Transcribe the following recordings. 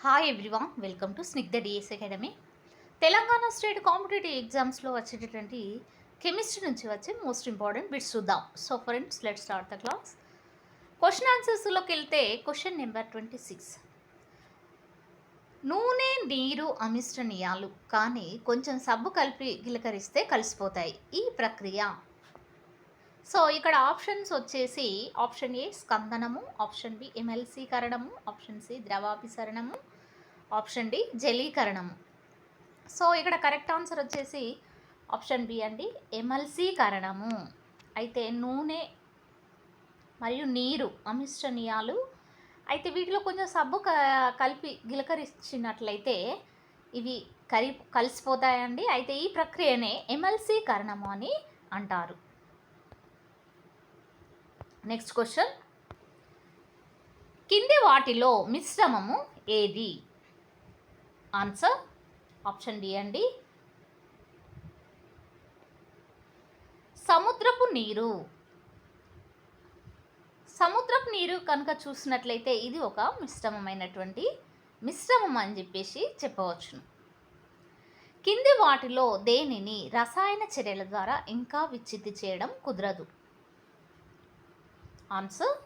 Hi everyone, welcome to Snigdha DS academy. Telangana state competitive ఎగ్జామ్స్లో వచ్చేటటువంటి chemistry నుంచి వచ్చే మోస్ట్ ఇంపార్టెంట్ బిట్స్ చూద్దాం. So friends, let start the class. Question ఆన్సర్స్లోకి వెళ్తే క్వశ్చన్ నెంబర్ 26. నూనె, నీరు అమిశ్రణీయాలు కానీ కొంచెం సబ్బు కలిపి గిలకరిస్తే కలిసిపోతాయి. ఈ ప్రక్రియ. సో ఇక్కడ ఆప్షన్స్ వచ్చేసి ఆప్షన్ ఏ స్కందనము, ఆప్షన్ బి ఎమ్మెల్సీకరణము, ఆప్షన్ సి ద్రవాభిసరణము, ఆప్షన్ డి జలీకరణము. సో ఇక్కడ కరెక్ట్ ఆన్సర్ వచ్చేసి ఆప్షన్ బి అండి, ఎమల్సీకరణము. అయితే నూనె మరియు నీరు అమిశ్రణీయాలు, అయితే వీటిలో కొంచెం సబ్బు కలిపి గిలకరించినట్లయితే ఇవి కలిసిపోతాయండి. అయితే ఈ ప్రక్రియనే ఎమల్సీకరణము అని అంటారు. నెక్స్ట్ క్వశ్చన్, కింది వాటిలో మిశ్రమము ఏది? ఆన్సర్ ఆప్షన్ డి అండి, సముద్రపు నీరు. సముద్రపు నీరు కనుక చూసినట్లయితే ఇది ఒక మిశ్రమం అని చెప్పేసి చెప్పవచ్చును. కింది వాటిలో దేనిని రసాయన చర్యల ద్వారా ఇంకా విచ్ఛిత్తి చేయడం కుదరదు? ఆన్సర్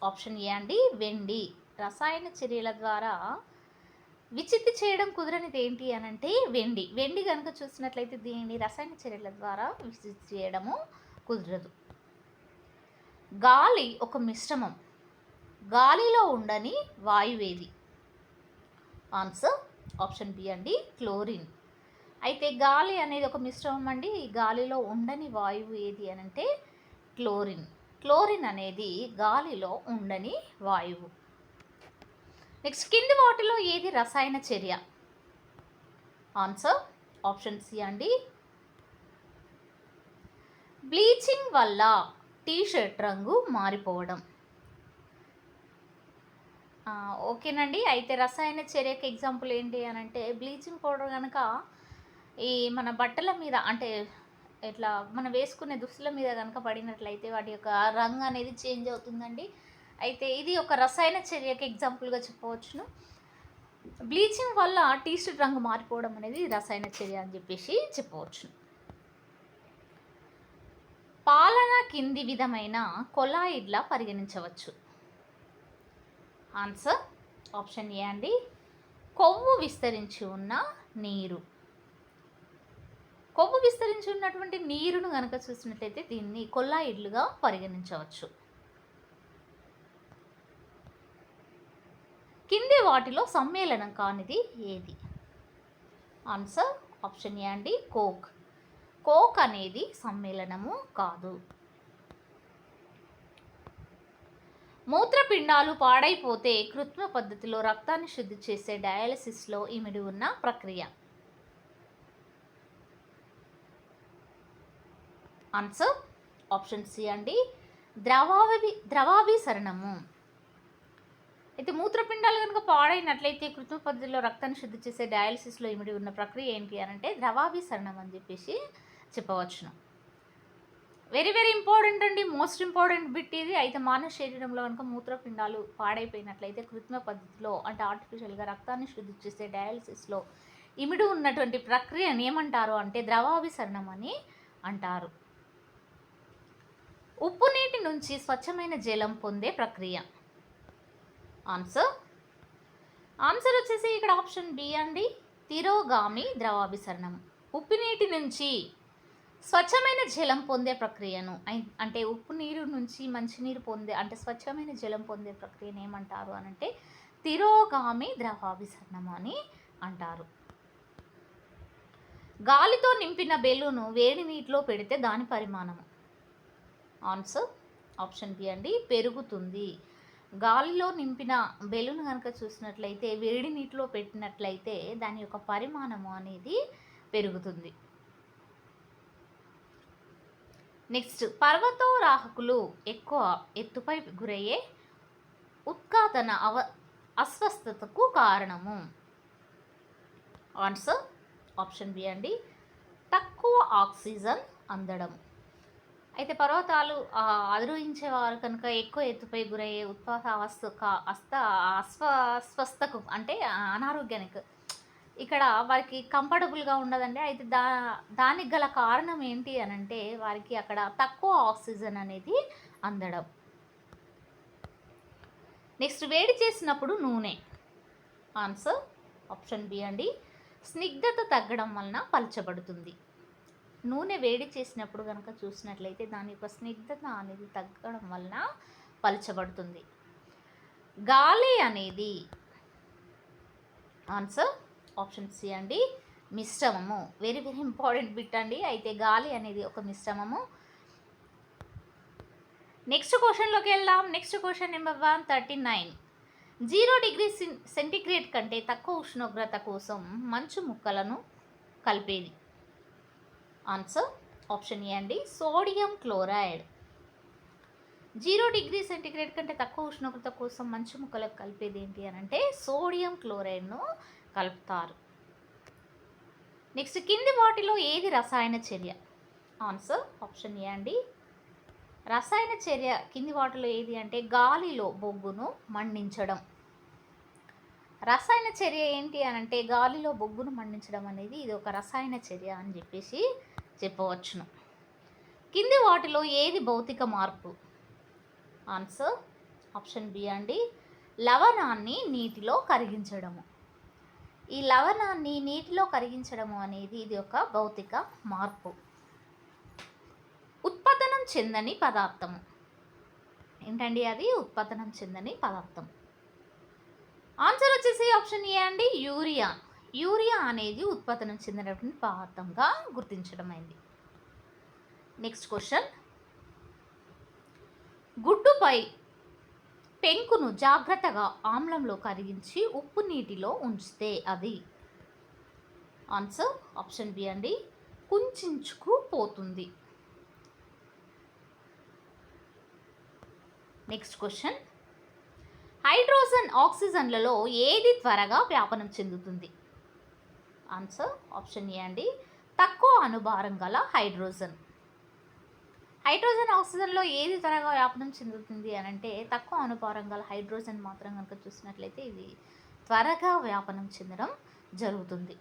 ఆప్షన్ ఏ అండి, వెండి. రసాయన చర్యల ద్వారా విచ్ఛిత్తి చేయడం కుదరనిది ఏంటి అని అంటే వెండి. వెండి కనుక చూసినట్లయితే దీనిని రసాయన చర్యల ద్వారా విచ్ఛిత్తి చేయడము కుదరదు. గాలి ఒక మిశ్రమం, గాలిలో ఉండని వాయువేది? ఆన్సర్ ఆప్షన్ బి అండి, క్లోరిన్. అయితే గాలి అనేది ఒక మిశ్రమం అండి, గాలిలో ఉండని వాయువు ఏది అని అంటే క్లోరిన్. క్లోరిన్ అనేది గాలిలో ఉండని వాయువు. నెక్స్ట్, కింది వాటిలో ఏది రసాయన చర్య? ఆన్సర్ ఆప్షన్ సి అండి, బ్లీచింగ్ వల్ల టీషర్ట్ రంగు మారిపోవడం. ఓకేనండి. అయితే రసాయన చర్యకి ఎగ్జాంపుల్ ఏంటి అని అంటే బ్లీచింగ్ పౌడర్ కనుక ఈ మన బట్టల మీద అంటే ఇట్లా మనం వేసుకునే దుస్తుల మీద కనుక పడినట్లయితే వాటి యొక్క రంగు అనేది చేంజ్ అవుతుందండి. అయితే ఇది ఒక రసాయన చర్యకి ఎగ్జాంపుల్గా చెప్పవచ్చును. బ్లీచింగ్ వల్ల టీషర్ట్ రంగు మారిపోవడం అనేది రసాయన చర్య అని చెప్పేసి చెప్పవచ్చు. పాలన కింది విధమైన కొలాయిడ్లా పరిగణించవచ్చు? ఆన్సర్ ఆప్షన్ ఏ అండి, కొవ్వు విస్తరించి ఉన్న నీరు. కొవ్వు విస్తరించి ఉన్నటువంటి నీరును కనుక చూసినట్లయితే దీన్ని కొల్లాయిడ్లుగా పరిగణించవచ్చు. కింది వాటిలో సమ్మేళనం కానిది ఏది? ఆన్సర్ ఆప్షన్ ఏ అండి, కోక్. కోక్ అనేది సమ్మేళనము కాదు. మూత్రపిండాలు పాడైపోతే కృత్రిమ పద్ధతిలో రక్తాన్ని శుద్ధి చేసే డయాలసిస్లో ఇమిడి ఉన్న ప్రక్రియ? ఆన్సర్ ఆప్షన్ సి అండి, ద్రవాభిసరణము. అయితే మూత్రపిండాలు కనుక పాడైనట్లయితే కృత్రిమ పద్ధతిలో రక్తాన్ని శుద్ధి చేసే డయాలసిస్లో ఇమిడి ఉన్న ప్రక్రియ ఏంటి అని అంటే ద్రవాభిసరణం అని చెప్పేసి చెప్పవచ్చును. వెరీ వెరీ ఇంపార్టెంట్ అండి, మోస్ట్ ఇంపార్టెంట్ బిట్ ఇది. అయితే మానవ శరీరంలో కనుక మూత్రపిండాలు పాడైపోయినట్లయితే కృత్రిమ పద్ధతిలో అంటే ఆర్టిఫిషియల్గా రక్తాన్ని శుద్ధి చేసే డయాలసిస్లో ఇమిడి ఉన్నటువంటి ప్రక్రియను ఏమంటారు అంటే ద్రవాభిసరణం అని అంటారు. ఉప్పు నీటి నుంచి స్వచ్ఛమైన జలం పొందే ప్రక్రియ? ఆన్సర్ వచ్చేసి ఇక్కడ ఆప్షన్ బి అండి, తిరోగామి ద్రవాభిసరణం. ఉప్పు నీటి నుంచి స్వచ్ఛమైన జలం పొందే ప్రక్రియను అంటే ఉప్పు నీరు నుంచి మంచినీరు పొందే అంటే స్వచ్ఛమైన జలం పొందే ప్రక్రియను ఏమంటారు అని అంటే తిరోగామి ద్రవాభిసరణం అని అంటారు. గాలితో నింపిన బెలూను వేడి నీటిలో పెడితే దాని పరిమాణము? ఆన్సర్ ఆప్షన్ బి అండి, పెరుగుతుంది. గాలిలో నింపిన బెలూన్ కనుక చూసినట్లయితే వేడి నీటిలో పెట్టినట్లయితే దాని యొక్క పరిమాణము అనేది పెరుగుతుంది. నెక్స్ట్, పర్వతోరాహకులు ఎక్కువ ఎత్తుపై గురయ్యే ఉత్కాదన అస్వస్థతకు కారణము? ఆన్సర్ ఆప్షన్ బి అండి, తక్కువ ఆక్సిజన్ అందడం. అయితే పర్వతాలు అధిరోహించేవారు కనుక ఎక్కువ ఎత్తుపై గురయ్యే ఉత్పాత అస్వస్థకు అంటే అనారోగ్యానికి ఇక్కడ వారికి కంఫర్టబుల్‌గా ఉండదండి. అయితే దానికి గల కారణం ఏంటి అనంటే, వారికి అక్కడ తక్కువ ఆక్సిజన్ అనేది అందడం. నెక్స్ట్ వేడి చేసినప్పుడు నూనె. ఆన్సర్ ఆప్షన్ బి అండి. స్నిగ్ధత తగ్గడం వలన పలచబడుతుంది. నూనె వేడి చేసినప్పుడు గనక చూసినట్లయితే దాని యొక్క స్నిగ్ధత అనేది తగ్గడం వలన పలచబడుతుంది. గాలి అనేది ఆన్సర్ ఆప్షన్ సి అండి. మిశ్రమము. వెరీ వెరీ ఇంపార్టెంట్ బిట్ అండి. అయితే గాలి అనేది ఒక మిశ్రమము. నెక్స్ట్ క్వశ్చన్లోకి వెళ్దాం. Next question number 139. 0°C కంటే తక్కువ ఉష్ణోగ్రత కోసం మంచు ముక్కలను కలిపేది. ఆన్సర్ ఆప్షన్ ఏ అండి. Sodium chloride. 0°C కంటే తక్కువ ఉష్ణోగ్రత కోసం మంచు ముక్కలకు కలిపేది ఏంటి అని అంటే సోడియం క్లోరైడ్ను కలుపుతారు. నెక్స్ట్ కింది వాటిలో ఏది రసాయన చర్య? ఆన్సర్ ఆప్షన్ ఏ అండి. రసాయన చర్య కింది వాటిలో ఏది అంటే గాలిలో బొగ్గును మండించడం. రసాయన చర్య ఏంటి అని అంటే గాలిలో బొగ్గును మండించడం అనేది ఇది ఒక రసాయన చర్య అని చెప్పేసి చెప్పవచ్చును. కింది వాటిలో ఏది భౌతిక మార్పు? ఆన్సర్ ఆప్షన్ బి అండి. లవణాన్ని నీటిలో కరిగించడము. ఈ లవణాన్ని నీటిలో కరిగించడము అనేది ఇది ఒక భౌతిక మార్పు. ఉత్పతనం చెందని పదార్థము ఏంటండి? అది ఉత్పతనం చెందని పదార్థం. ఆన్సర్ వచ్చేసి ఆప్షన్ ఏ అండి. యూరియా. యూరియా అనేది ఉత్పతనం చెందినటువంటి పదార్థంగా గుర్తించడమైంది. Next question. గుడ్డుపై పెంకును జాగ్రత్తగా ఆమ్లంలో కరిగించి ఉప్పు నీటిలో ఉంచితే అది? ఆన్సర్ ఆప్షన్ బి అండి. కుంచుకుపోతుంది. Next question. హైడ్రోజన్ ఆక్సిజన్లలో ఏది త్వరగా వ్యాపనం చెందుతుంది? ఆన్సర్ ఆప్షన్ ఏ అండి. తక్కువ అణుభారం గల హైడ్రోజన్. హైడ్రోజన్ ఆక్సిజన్లో ఏది త్వరగా వ్యాపనం చెందుతుంది అని అంటే తక్కువ అణుభారం గల హైడ్రోజన్ మాత్రం కనుక చూసినట్లయితే ఇది త్వరగా వ్యాపనం చెందడం జరుగుతుంది.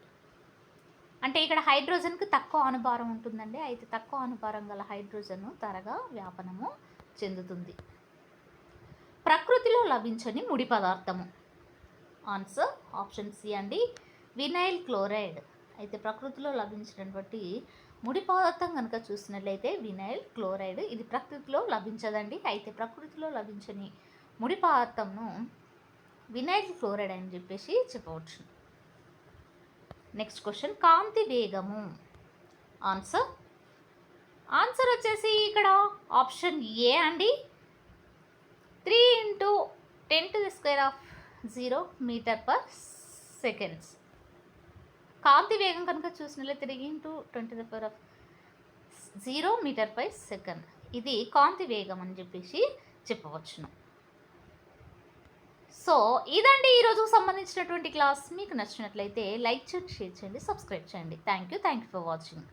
అంటే ఇక్కడ హైడ్రోజన్కి తక్కువ అణుభారం ఉంటుందండి. అయితే తక్కువ అణుభారం గల హైడ్రోజన్ త్వరగా వ్యాపనము చెందుతుంది. ప్రకృతిలో లభించని ముడి పదార్థము. ఆన్సర్ ఆప్షన్ సి అండి. Vinyl chloride. అయితే ప్రకృతిలో లభించినటువంటి ముడి పదార్థం కనుక చూసినట్లయితే వినైల్ క్లోరైడ్. ఇది ప్రకృతిలో లభించదండి. అయితే ప్రకృతిలో లభించని ముడి పదార్థంను వినైల్ క్లోరైడ్ అని చెప్పేసి చెప్పవచ్చు. Next question. కాంతి వేగము. ఆన్సర్ వచ్చేసి ఇక్కడ ఆప్షన్ ఏ అండి. 3 × 10⁻⁴ మీటర్/సెకండ్స్. కాంతి వేగం కనుక చూసినట్లయితే 3 × 10⁻⁴ మీటర్/సెకండ్. ఇది కాంతి వేగం అని చెప్పేసి చెప్పవచ్చును. సో ఇదండి ఈరోజుకు సంబంధించినటువంటి క్లాస్. మీకు నచ్చినట్లయితే లైక్ చేయండి, షేర్ చేయండి, సబ్స్క్రైబ్ చేయండి. Thank you for watching.